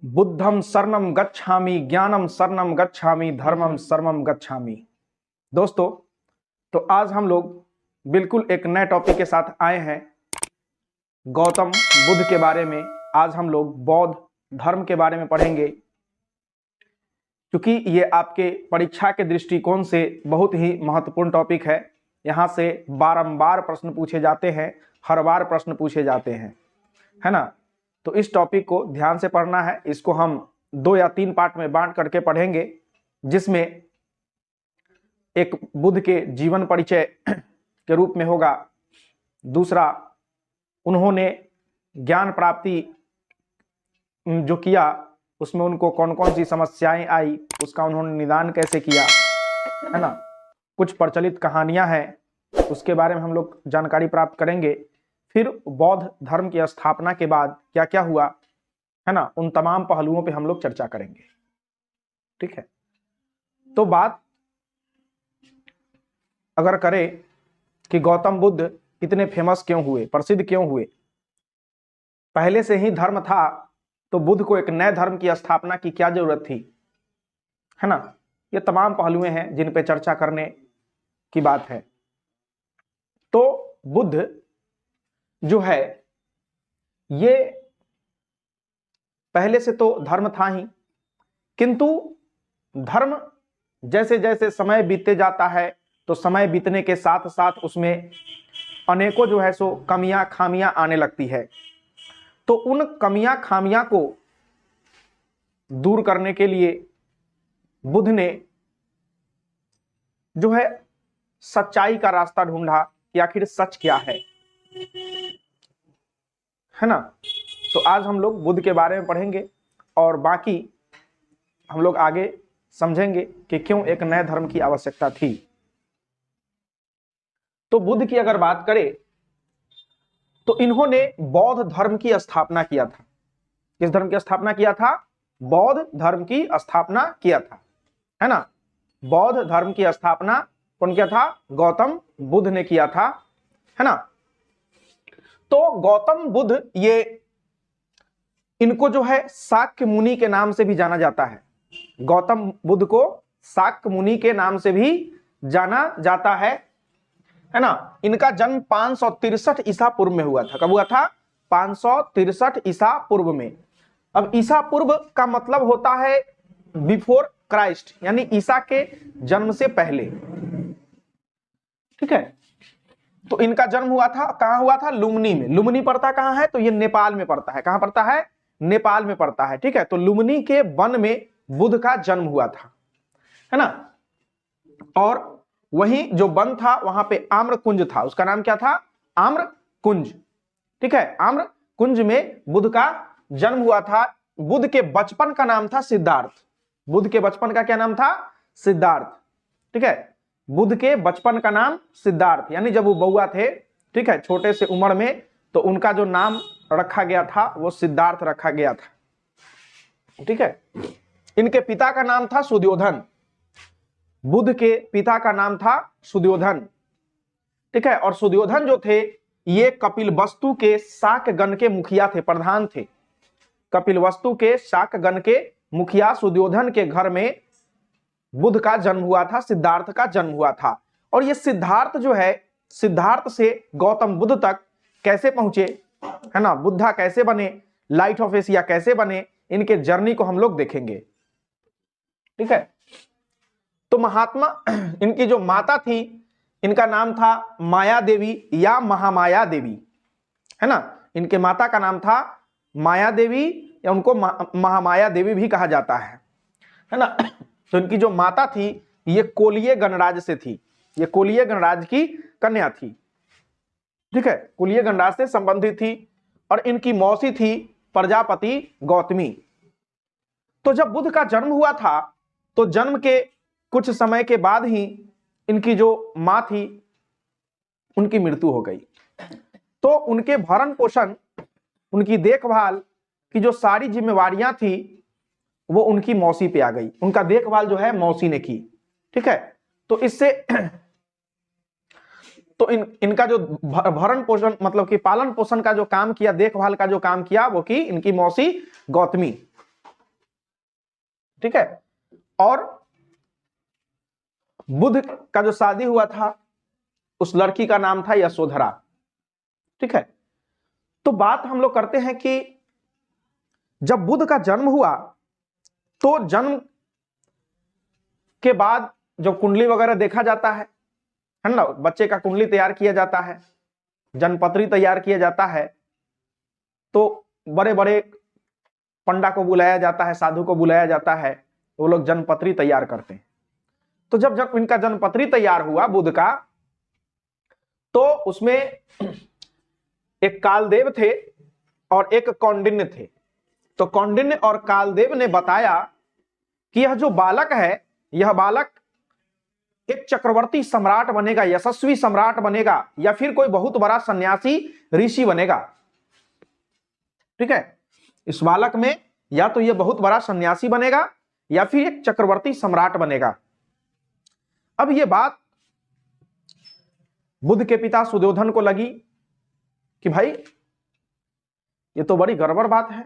बुद्धम शरणम गच्छामि, ज्ञानम शरणम गच्छामि, धर्मम शरणम गच्छामि। दोस्तों, तो आज हम लोग बिल्कुल एक नए टॉपिक के साथ आए हैं, गौतम बुद्ध के बारे में। आज हम लोग बौद्ध धर्म के बारे में पढ़ेंगे, क्योंकि ये आपके परीक्षा के दृष्टिकोण से बहुत ही महत्वपूर्ण टॉपिक है। यहाँ से बारंबार प्रश्न पूछे जाते हैं, हर बार प्रश्न पूछे जाते हैं, है ना। तो इस टॉपिक को ध्यान से पढ़ना है। इसको हम 2 या 3 पार्ट में बांट करके पढ़ेंगे, जिसमें एक बुद्ध के जीवन परिचय के रूप में होगा, दूसरा उन्होंने ज्ञान प्राप्ति जो किया उसमें उनको कौन कौन सी समस्याएं आई, उसका उन्होंने निदान कैसे किया, है ना। कुछ प्रचलित कहानियां हैं, उसके बारे में हम लोग जानकारी प्राप्त करेंगे। फिर बौद्ध धर्म की स्थापना के बाद क्या क्या हुआ, है ना, उन तमाम पहलुओं पे हम लोग चर्चा करेंगे। ठीक है। तो बात अगर करें कि गौतम बुद्ध इतने फेमस क्यों हुए, प्रसिद्ध क्यों हुए, पहले से ही धर्म था तो बुद्ध को एक नए धर्म की स्थापना की क्या जरूरत थी, है ना। ये तमाम पहलुएं हैं जिन पे चर्चा करने की बात है। तो बुद्ध जो है ये पहले से तो धर्म था ही, किंतु धर्म जैसे जैसे समय बीतते जाता है तो समय बीतने के साथ साथ उसमें अनेकों जो है सो कमियां खामियां आने लगती है। तो उन कमियां खामियां को दूर करने के लिए बुद्ध ने जो है सच्चाई का रास्ता ढूंढा कि आखिर सच क्या है ना। तो आज हम लोग बुद्ध के बारे में पढ़ेंगे और बाकी हम लोग आगे समझेंगे कि क्यों एक नए धर्म की आवश्यकता थी। तो बुद्ध की अगर बात करें तो इन्होंने बौद्ध धर्म की स्थापना किया था। किस धर्म की स्थापना किया था? बौद्ध धर्म की स्थापना किया था, है ना। बौद्ध धर्म की स्थापना कौन किया था? गौतम बुद्ध ने किया था, है ना। तो गौतम बुद्ध ये इनको जो है शाक्य मुनि के नाम से भी जाना जाता है। गौतम बुद्ध को शाक्य मुनि के नाम से भी जाना जाता है ना। इनका जन्म 563 ईसा पूर्व में हुआ था। कब हुआ था? 563 ईसा पूर्व में। अब ईसा पूर्व का मतलब होता है बिफोर क्राइस्ट, यानी ईसा के जन्म से पहले। ठीक है। तो इनका जन्म हुआ था, कहां हुआ था? लुम्बिनी में। लुम्बिनी पड़ता कहां है? तो ये नेपाल में पड़ता है। कहां पड़ता है? नेपाल में पड़ता है। ठीक है। तो लुम्बिनी के वन में बुद्ध का जन्म हुआ था, है ना। और वही जो वन था वहां पे आम्र कुंज था, उसका नाम क्या था? आम्र कुंज। ठीक है। आम्र कुंज में बुद्ध का जन्म हुआ था। बुद्ध के बचपन का नाम था सिद्धार्थ। बुद्ध के बचपन का क्या नाम था? सिद्धार्थ। ठीक है। बुद्ध के बचपन का नाम सिद्धार्थ, यानी जब वो बउआ थे, ठीक है, छोटे से उम्र में, तो उनका जो नाम रखा गया था वो सिद्धार्थ रखा गया था। ठीक है। इनके पिता का नाम था सुद्योधन। बुद्ध के पिता का नाम था सुद्योधन। ठीक है। और सुद्योधन जो थे ये कपिलवस्तु के शाक गण के मुखिया थे, प्रधान थे। कपिलवस्तु के शाक गण के मुखिया सुद्योधन के घर में बुद्ध का जन्म हुआ था, सिद्धार्थ का जन्म हुआ था। और ये सिद्धार्थ जो है, सिद्धार्थ से गौतम बुद्ध तक कैसे पहुंचे, है ना, बुद्धा कैसे बने, लाइट ऑफ एशिया कैसे बने, इनके जर्नी को हम लोग देखेंगे। ठीक है। तो महात्मा, इनकी जो माता थी इनका नाम था माया देवी या महामाया देवी, है ना। इनके माता का नाम था माया देवी या उनको महामाया देवी भी कहा जाता है ना। तो इनकी जो माता थी ये कोलीय गणराज से थी, ये कोलीय गणराज की कन्या थी। ठीक है। कोलीय गणराज से संबंधित थी। और इनकी मौसी थी प्रजापति गौतमी। तो जब बुद्ध का जन्म हुआ था तो जन्म के कुछ समय के बाद ही इनकी जो मां थी उनकी मृत्यु हो गई। तो उनके भरण पोषण, उनकी देखभाल की जो सारी जिम्मेवारियां थी वो उनकी मौसी पे आ गई। उनका देखभाल जो है मौसी ने की। ठीक है। तो इससे तो इनका जो भरण पोषण मतलब कि पालन पोषण का जो काम किया, देखभाल का जो काम किया, वो की इनकी मौसी गौतमी। ठीक है। और बुध का जो शादी हुआ था उस लड़की का नाम था यशोधरा। ठीक है। तो बात हम लोग करते हैं कि जब बुध का जन्म हुआ तो जन्म के बाद जब कुंडली वगैरह देखा जाता है ना, बच्चे का कुंडली तैयार किया जाता है, जन्मपत्री तैयार किया जाता है, तो बड़े बड़े पंडा को बुलाया जाता है, साधु को बुलाया जाता है, वो लोग जन्मपत्री तैयार करते हैं। तो जब इनका जन्मपत्री तैयार हुआ बुध का, तो उसमें एक कालदेव थे और एक कौंडिन्य थे। तो कौंडिन्य और कालदेव ने बताया कि यह जो बालक है, यह बालक एक चक्रवर्ती सम्राट बनेगा, यशस्वी सम्राट बनेगा, या फिर कोई बहुत बड़ा सन्यासी ऋषि बनेगा। ठीक है। इस बालक में या तो यह बहुत बड़ा सन्यासी बनेगा या फिर एक चक्रवर्ती सम्राट बनेगा। अब यह बात बुध के पिता सुयोधन को लगी कि भाई ये तो बड़ी गड़बड़ बात है,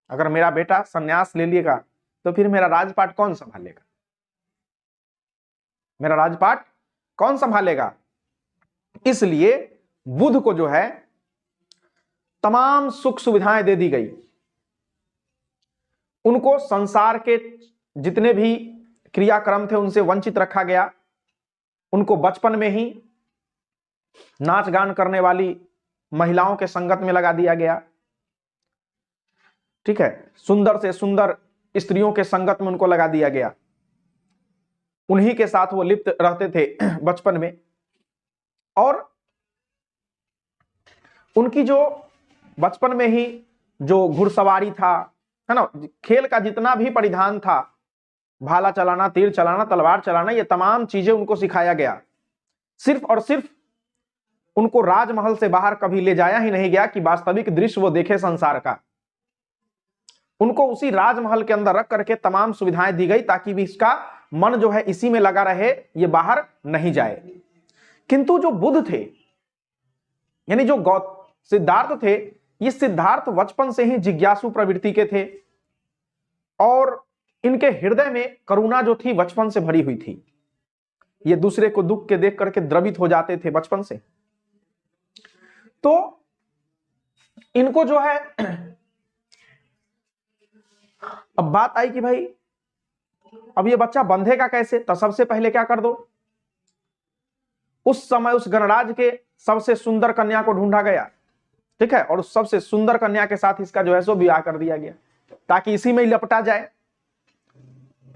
अगर मेरा बेटा सन्यास ले लेगा तो फिर मेरा राजपाट कौन संभालेगा, मेरा राजपाट कौन संभालेगा। इसलिए बुध को जो है तमाम सुख सुविधाएं दे दी गई। उनको संसार के जितने भी क्रियाक्रम थे उनसे वंचित रखा गया। उनको बचपन में ही नाच गान करने वाली महिलाओं के संगत में लगा दिया गया। ठीक है। सुंदर से सुंदर स्त्रियों के संगत में उनको लगा दिया गया। उन्हीं के साथ वो लिप्त रहते थे बचपन में। और उनकी जो बचपन में ही जो घुड़सवारी था, है ना, खेल का जितना भी परिधान था, भाला चलाना, तीर चलाना, तलवार चलाना, ये तमाम चीजें उनको सिखाया गया। सिर्फ और सिर्फ उनको राजमहल से बाहर कभी ले जाया ही नहीं गया कि वास्तविक दृश्य वो देखे संसार का। उनको उसी राजमहल के अंदर रख करके तमाम सुविधाएं दी गई ताकि भी इसका मन जो है इसी में लगा रहे, ये बाहर नहीं जाए। किंतु जो बुध थे, यानी जो सिद्धार्थ थे, ये सिद्धार्थ बचपन से ही जिज्ञासु प्रवृत्ति के थे और इनके हृदय में करुणा जो थी बचपन से भरी हुई थी। ये दूसरे को दुख के देख करके द्रवित हो जाते थे बचपन से। तो इनको जो है अब बात आई कि भाई अब ये बच्चा बंधेगा कैसे, तो सबसे पहले क्या कर दो, उस समय उस गणराज के सबसे सुंदर कन्या को ढूंढा गया। ठीक है। और उस सबसे सुंदर कन्या के साथ इसका जो है सो विवाह कर दिया गया ताकि इसी में ही लपटा जाए,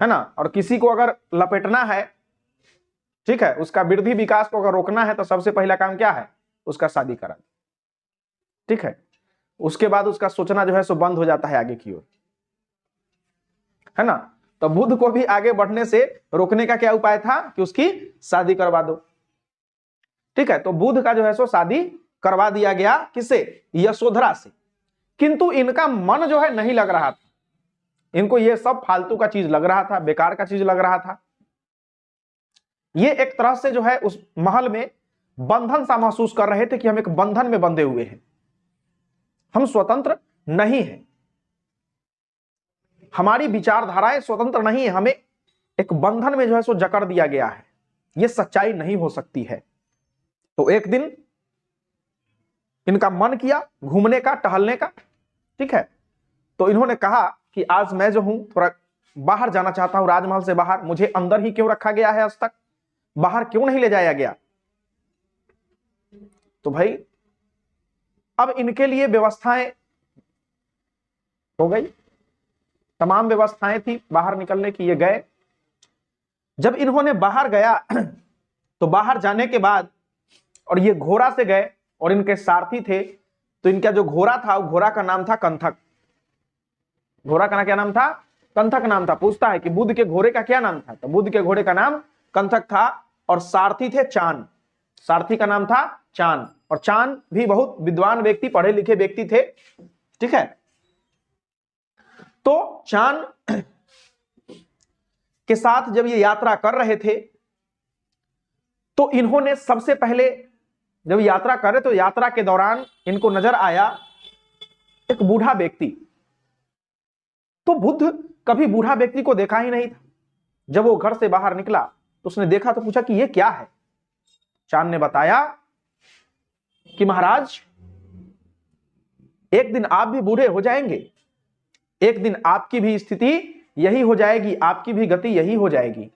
है ना। और किसी को अगर लपेटना है, ठीक है, उसका वृद्धि विकास को अगर रोकना है तो सबसे पहला काम क्या है, उसका शादी करा। ठीक है। उसके बाद उसका सोचना जो है सो बंद हो जाता है आगे की ओर, है ना। तो बुध को भी आगे बढ़ने से रोकने का क्या उपाय था कि उसकी शादी करवा दो। ठीक है। तो बुध का जो है सो शादी करवा दिया गया, किससे, यशोधरा से। किंतु इनका मन जो है नहीं लग रहा था, इनको ये सब फालतू का चीज लग रहा था, बेकार का चीज लग रहा था। ये एक तरह से जो है उस महल में बंधन सा महसूस कर रहे थे कि हम एक बंधन में बंधे हुए हैं, हम स्वतंत्र नहीं हैं, हमारी विचारधाराएं स्वतंत्र नहीं है, हमें एक बंधन में जो है सो जकड़ दिया गया है। यह सच्चाई नहीं हो सकती है। तो एक दिन इनका मन किया घूमने का, टहलने का। ठीक है। तो इन्होंने कहा कि आज मैं जो हूं थोड़ा बाहर जाना चाहता हूं, राजमहल से बाहर। मुझे अंदर ही क्यों रखा गया है, आज तक बाहर क्यों नहीं ले जाया गया। तो भाई अब इनके लिए व्यवस्थाएं हो गई, तमाम व्यवस्थाएं थी बाहर निकलने की। ये गए। जब इन्होंने बाहर गया तो बाहर जाने के बाद, और ये घोड़ा से गए और इनके सारथी थे, तो इनका जो घोड़ा था वो घोड़ा का नाम था कंथक। घोड़ा का क्या नाम था, कंथक नाम था। पूछता है कि बुध के घोड़े का क्या नाम था, तो बुध के घोड़े का नाम कंथक था। और सारथी थे चांद, सारथी का नाम था चांद। और चांद भी बहुत विद्वान व्यक्ति, पढ़े लिखे व्यक्ति थे। ठीक है। तो चांद के साथ जब ये यात्रा कर रहे थे तो इन्होंने सबसे पहले जब यात्रा करे तो यात्रा के दौरान इनको नजर आया एक बूढ़ा व्यक्ति। तो बुद्ध कभी बूढ़ा व्यक्ति को देखा ही नहीं था। जब वो घर से बाहर निकला तो उसने देखा तो पूछा कि ये क्या है। चांद ने बताया कि महाराज, एक दिन आप भी बूढ़े हो जाएंगे, एक दिन आपकी भी स्थिति यही हो जाएगी, आपकी भी गति यही हो जाएगी।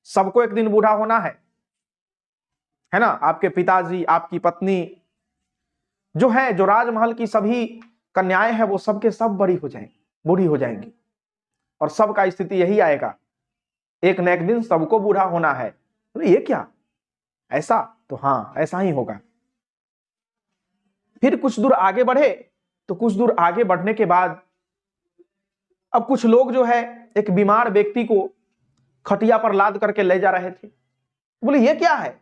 सबको एक दिन बूढ़ा होना है ना। आपके पिताजी, आपकी पत्नी जो है, जो राजमहल की सभी कन्याएं हैं, वो सबके सब बड़ी हो जाएंगी, बूढ़ी हो जाएंगी, और सबका स्थिति यही आएगा, एक न एक दिन सबको बूढ़ा होना है। तो ये क्या, ऐसा? तो हाँ, ऐसा ही होगा। फिर कुछ दूर आगे बढ़े तो कुछ दूर आगे बढ़ने के बाद अब कुछ लोग जो है एक बीमार व्यक्ति को खटिया पर लाद करके ले जा रहे थे। बोले ये क्या है?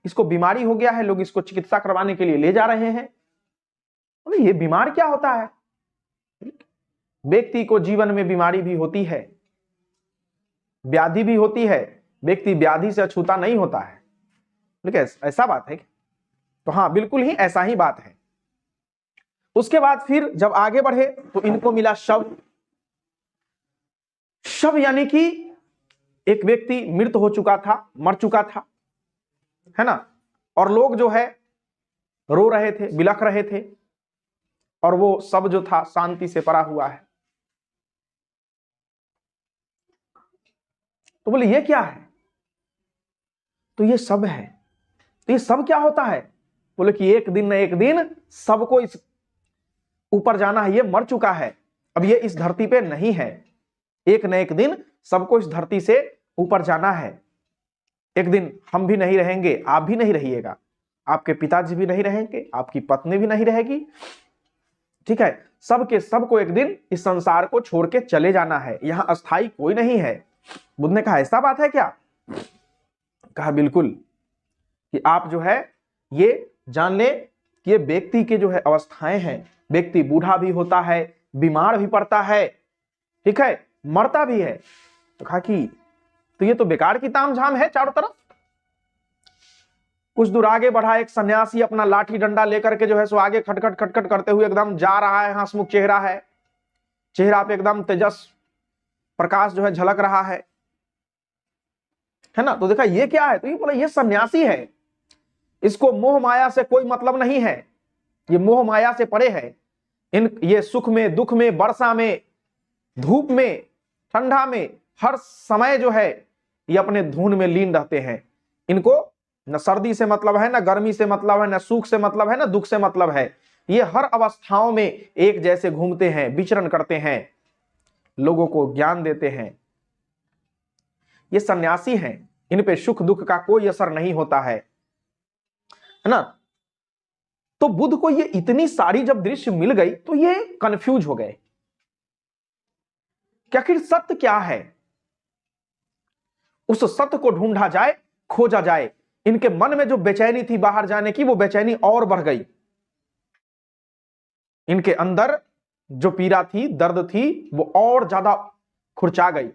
इसको बीमारी हो गया है, लोग इसको चिकित्सा करवाने के लिए ले जा रहे हैं। बोले ये बीमार क्या होता है? व्यक्ति को जीवन में बीमारी भी होती है, व्याधि भी होती है, व्यक्ति व्याधि से अछूता नहीं होता है। लेकिन ऐसा बात है? तो हाँ, बिल्कुल ही ऐसा ही बात है। उसके बाद फिर जब आगे बढ़े तो इनको मिला शव। शव यानी कि एक व्यक्ति मृत हो चुका था, मर चुका था, है ना। और लोग जो है रो रहे थे, बिलख रहे थे, और वो सब जो था शांति से पड़ा हुआ है। तो बोले ये क्या है? तो ये सब है। तो ये सब क्या होता है? बोले कि एक दिन न एक दिन सबको इस ऊपर जाना है, ये मर चुका है, अब ये इस धरती पे नहीं है। एक न एक दिन सबको इस धरती से ऊपर जाना है। एक दिन हम भी नहीं रहेंगे, आप भी नहीं रहिएगा, आपके पिताजी भी नहीं रहेंगे, आपकी पत्नी भी नहीं रहेगी, ठीक है। सबके सबको एक दिन इस संसार को छोड़ के चले जाना है, यहां अस्थाई कोई नहीं है। बुद्ध ने कहा ऐसा बात है क्या? कहा बिल्कुल, कि आप जो है ये जान ले कि ये व्यक्ति के जो है अवस्थाएं हैं। व्यक्ति बूढ़ा भी होता है, बीमार भी पड़ता है, ठीक है, मरता भी है। तो कहा कि तो ये तो बेकार की तामझाम है चारों तरफ। कुछ दूर आगे बढ़ा एक सन्यासी अपना लाठी डंडा लेकर के जो है सो आगे खटखट खटखट करते हुए एकदम जा रहा है। हंसमुख चेहरा है, चेहरा पे एकदम तेजस प्रकाश जो है झलक रहा है ना। तो देखा ये क्या है? तो ये बोला ये सन्यासी है, इसको मोह माया से कोई मतलब नहीं है, ये मोह माया से परे है। ये सुख में, दुख में, वर्षा में, धूप में, ठंडा में, हर समय जो है ये अपने धुन में लीन रहते हैं। इनको न सर्दी से मतलब है, न गर्मी से मतलब है, न सुख से मतलब है, न दुख से मतलब है। ये हर अवस्थाओं में एक जैसे घूमते हैं, विचरण करते हैं, लोगों को ज्ञान देते हैं। ये सन्यासी हैं, इन पे सुख दुख का कोई असर नहीं होता है ना। तो बुद्ध को ये इतनी सारी जब दृश्य मिल गई तो ये कंफ्यूज हो गए कि आखिर सत्य क्या है। उस सत्य को ढूंढा जाए, खोजा जाए। इनके मन में जो बेचैनी थी बाहर जाने की, वो बेचैनी और बढ़ गई। इनके अंदर जो पीड़ा थी, दर्द थी, वो और ज्यादा खुरचा गई।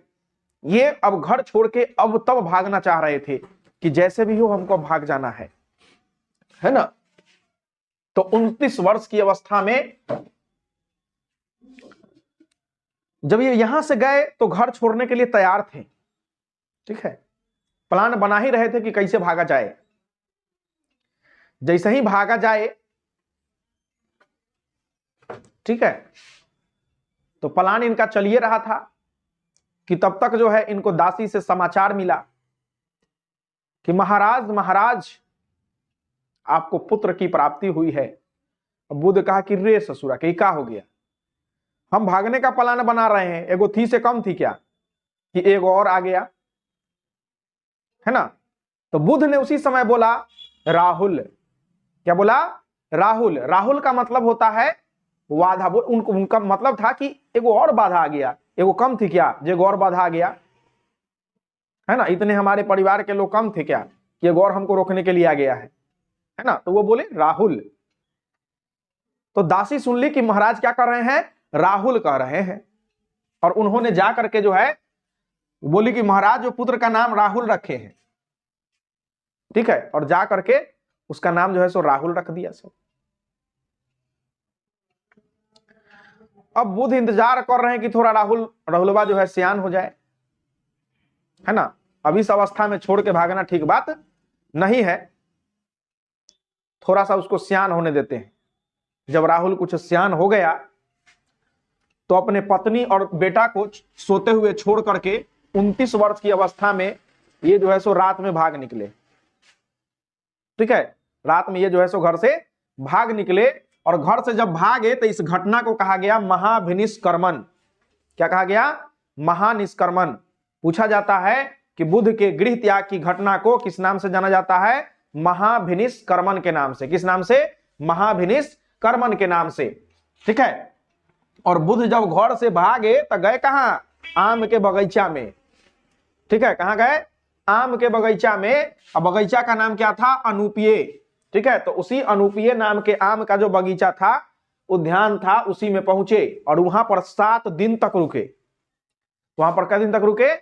ये अब घर छोड़ के अब तब भागना चाह रहे थे कि जैसे भी हो हमको भाग जाना है ना। तो 29 वर्ष की अवस्था में जब ये यहां से गए तो घर छोड़ने के लिए तैयार थे, ठीक है, प्लान बना ही रहे थे कि कैसे भागा जाए। जैसे ही भागा जाए, ठीक है, तो प्लान इनका चलिए रहा था कि तब तक जो है इनको दासी से समाचार मिला कि महाराज आपको पुत्र की प्राप्ति हुई है। बुद्ध कहा कि रे ससुरा के क्या हो गया, हम भागने का प्लान बना रहे हैं, एगो थी से कम थी क्या कि एगो और आ गया, है ना। तो बुद्ध ने उसी समय बोला राहुल। क्या बोला? राहुल। राहुल का मतलब होता है बाधा। उनका मतलब था कि एगो और बाधा आ गया, एगो कम थी क्या जो एगो और बाधा आ गया, है ना। इतने हमारे परिवार के लोग कम थे क्या कि एगो और हमको रोकने के लिए आ गया है ना। तो वो बोले राहुल। तो दासी सुन ली कि महाराज क्या कर रहे हैं, राहुल कह रहे हैं। और उन्होंने जा करके जो है बोली कि महाराज जो पुत्र का नाम राहुल रखे हैं, ठीक है, और जा करके उसका नाम जो है सो राहुल रख दिया सो। अब बुध इंतजार कर रहे हैं कि थोड़ा राहुलवा जो है सियान हो जाए, है ना। अब इस अवस्था में छोड़ के भागना ठीक बात नहीं है, थोड़ा सा उसको सियान होने देते हैं। जब राहुल कुछ सियान हो गया तो अपने पत्नी और बेटा को सोते हुए छोड़ करके 29 वर्ष की अवस्था में ये जो है सो रात में भाग निकले। ठीक है, रात में ये जो है सो घर से भाग निकले, और घर से जब भागे तो इस घटना को कहा गया महाभिनिष्क्रमण। क्या कहा गया? महानिष्क्रमण। पूछा जाता है कि बुध के गृह त्याग की घटना को किस नाम से जाना जाता है? महाभिनिष्क्रमण के नाम से। किस नाम से? महाभिनिष्क्रमण के नाम से। ठीक है, और बुध जब घर से भागे तो गए कहां? आम के बगीचा में। ठीक है, कहां गए? आम के बगीचा में। अब बगीचा का नाम क्या था? अनूपीय। ठीक है, तो उसी अनूपीय नाम के आम का जो बगीचा था, उद्यान था, उसी में पहुंचे और वहां पर 7 दिन तक रुके। वहां पर कितने दिन तक रुके?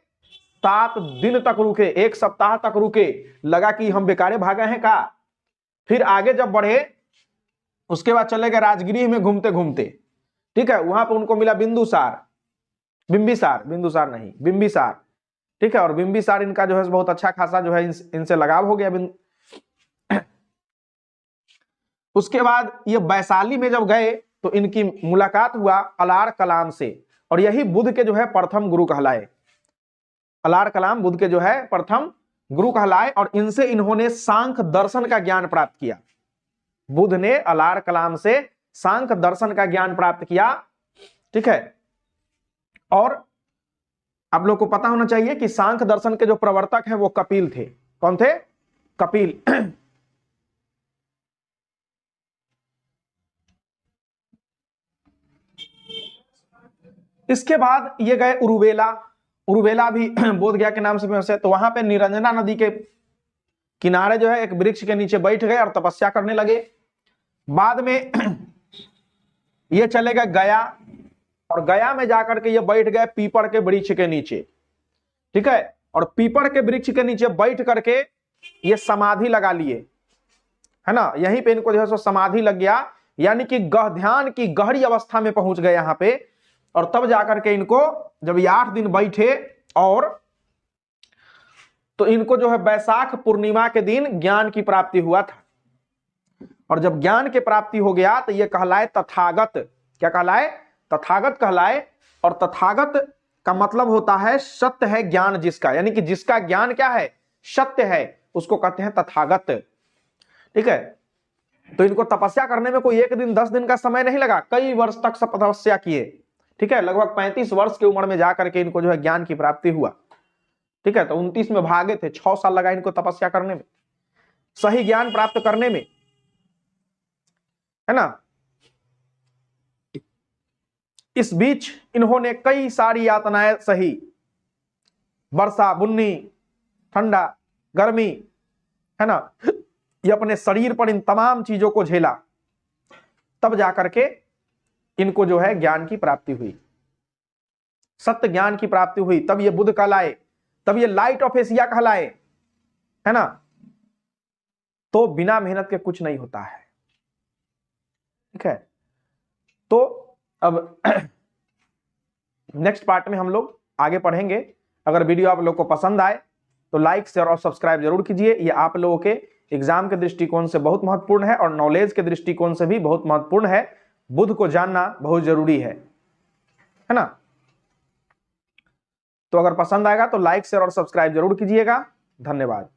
7 दिन तक रुके, 1 सप्ताह तक रुके। लगा कि हम बेकारे भागे हैं का। फिर आगे जब बढ़े, उसके बाद चले गए राजगृह में घूमते घूमते। ठीक है, वहां पर उनको मिला बिंदुसार, बिंदुसार नहीं, बिंबिसार। ठीक है, और बिंबिसार इनका जो है बहुत अच्छा खासा जो है इनसे लगाव हो गया। उसके बाद ये वैशाली में जब गए तो इनकी मुलाकात हुआ अलार कलाम से, और यही बुध के जो है प्रथम गुरु कहलाए। अलार कलाम बुध के जो है प्रथम गुरु कहलाए, और इनसे इन्होंने सांख्य दर्शन का ज्ञान प्राप्त किया। बुध ने अलार कलाम से सांख्य दर्शन का ज्ञान प्राप्त किया। ठीक है, और आप लोग को पता होना चाहिए कि सांख्य दर्शन के जो प्रवर्तक हैं वो कपिल थे। कौन थे? कपिल। इसके बाद ये गए उरुवेला। उरुवेला भी बोधगया के नाम से फेमस है। तो वहां पे निरंजना नदी के किनारे जो है एक वृक्ष के नीचे बैठ गए और तपस्या करने लगे। बाद में ये चले गए गया, और गया में जाकर के ये बैठ गए पीपल के वृक्ष के नीचे। ठीक है, और पीपल के वृक्ष के नीचे बैठ करके ये समाधि लगा लिए, है ना। यहीं पे इनको जो है सो समाधि लग गया, यानी कि ध्यान की गहरी अवस्था में पहुंच गए यहाँ पे। और तब जाकर के इनको जब ये 8 दिन बैठे, और तो इनको जो है वैशाख पूर्णिमा के दिन ज्ञान की प्राप्ति हुआ था। और जब ज्ञान की प्राप्ति हो गया तो ये कहलाए तथागत। क्या कहलाए? तथागत कहलाए। और तथागत का मतलब होता है सत्य है ज्ञान जिसका, यानी कि जिसका ज्ञान क्या है? सत्य है, उसको कहते हैं तथागत। ठीक है, तो इनको तपस्या करने में कोई 1 दिन 10 दिन का समय नहीं लगा, कई वर्ष तक सब तपस्या किए। ठीक है, लगभग 35 वर्ष की उम्र में जाकर के इनको जो है ज्ञान की प्राप्ति हुआ। ठीक है, तो 29 में भागे थे, 6 साल लगा इनको तपस्या करने में, सही ज्ञान प्राप्त करने में, है ना। इस बीच इन्होंने कई सारी यातनाएं सही, वर्षा, बुन्नी, ठंडा, गर्मी, है ना। ये अपने शरीर पर इन तमाम चीजों को झेला, तब जाकर के इनको जो है ज्ञान की प्राप्ति हुई, सत्य ज्ञान की प्राप्ति हुई। तब ये बुध कहलाए, तब ये लाइट ऑफ एशिया कहलाए, है ना। तो बिना मेहनत के कुछ नहीं होता है। ठीक है, तो अब नेक्स्ट पार्ट में हम लोग आगे पढ़ेंगे। अगर वीडियो आप लोग को पसंद आए तो लाइक, शेयर और सब्सक्राइब जरूर कीजिए। ये आप लोगों के एग्जाम के दृष्टिकोण से बहुत महत्वपूर्ण है, और नॉलेज के दृष्टिकोण से भी बहुत महत्वपूर्ण है। बुध को जानना बहुत जरूरी है ना। तो अगर पसंद आएगा तो लाइक, शेयर और सब्सक्राइब जरूर कीजिएगा। धन्यवाद।